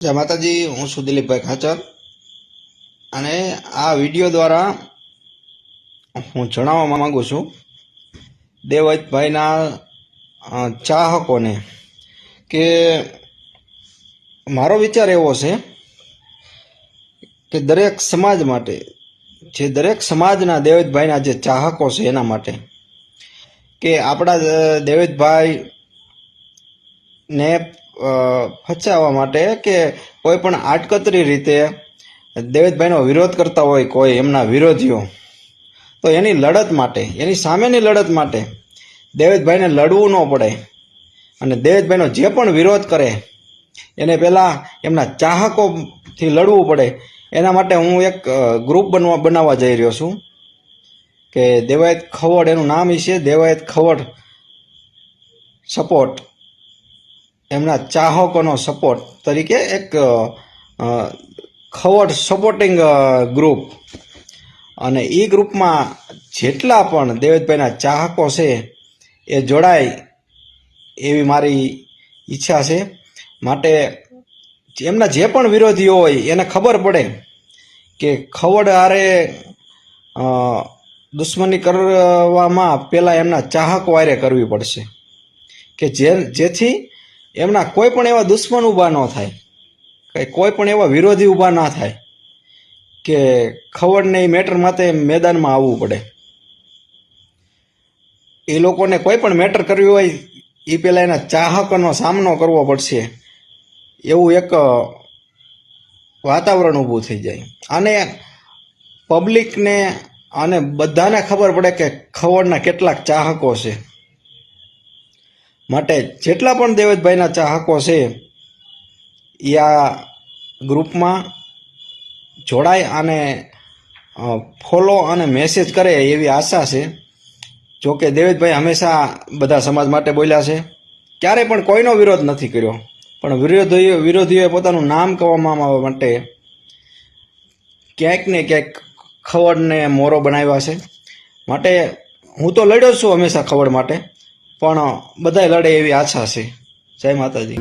જય માતાજી, હું છું દિલીપભાઈ ખાચર અને આ વિડીયો દ્વારા હું જણાવવા માંગુ છું દેવજીભાઈના ચાહકોને કે મારો વિચાર એવો છે કે દરેક સમાજ માટે, જે દરેક સમાજના દેવજીભાઈના જે ચાહકો છે એના માટે કે આપણા દેવજીભાઈને ફસાવવા માટે કે કોઈ પણ આડકતરી રીતે દેવજીભાઈનો વિરોધ કરતા હોય કોઈ એમના વિરોધીઓ, તો એની લડત માટે, એની સામેની લડત માટે દેવજીભાઈને લડવું ન પડે અને દેવજીભાઈનો જે પણ વિરોધ કરે એને પહેલાં એમના ચાહકોથી લડવું પડે. એના માટે હું એક ગ્રુપ બનાવવા જઈ રહ્યો છું કે દેવાયત ખવડ, એનું નામ છે દેવાયત ખવડ સપોર્ટ, એમના ચાહકોનો સપોર્ટ તરીકે એક ખવડ સપોર્ટિંગ ગ્રુપ. અને એ ગ્રુપમાં જેટલા પણ દેવજીભાઈના ચાહકો છે એ જોડાય એવી મારી ઈચ્છા છે. માટે એમના જે પણ વિરોધીઓ હોય એને ખબર પડે કે ખવડ હારે દુશ્મની કરવામાં પહેલાં એમના ચાહકો હારે કરવી પડશે કે જેથી એમના કોઈ પણ એવા દુશ્મન ઊભા ન થાય, કોઈ પણ એવા વિરોધી ઊભા ના થાય કે ખવડને એ મેટર માટે મેદાનમાં આવવું પડે. એ લોકોને કોઈ પણ મેટર કરવી હોય એ પહેલાં એના ચાહકોનો સામનો કરવો પડશે, એવું એક વાતાવરણ ઊભું થઈ જાય. અને પબ્લિકને અને બધાને ખબર પડે કે ખવડના કેટલાક ચાહકો છે. માટે જેટલા પણ દેવજીભાઈના ચાહકો છે એ આ ગ્રુપમાં જોડાય અને ફોલો અને મેસેજ કરે એવી આશા છે. જોકે દેવજીભાઈ હંમેશા બધા સમાજ માટે બોલ્યા છે, ક્યારેય પણ કોઈનો વિરોધ નથી કર્યો, પણ વિરોધીઓએ પોતાનું નામ કમાવા માટે ક્યાંક ને ક્યાંક ખવડને મોરો બનાવ્યા છે. માટે હું તો લડ્યો છું હંમેશા ખવડ માટે, પણ બધાય લડે એવી આશા છે. જય માતાજી.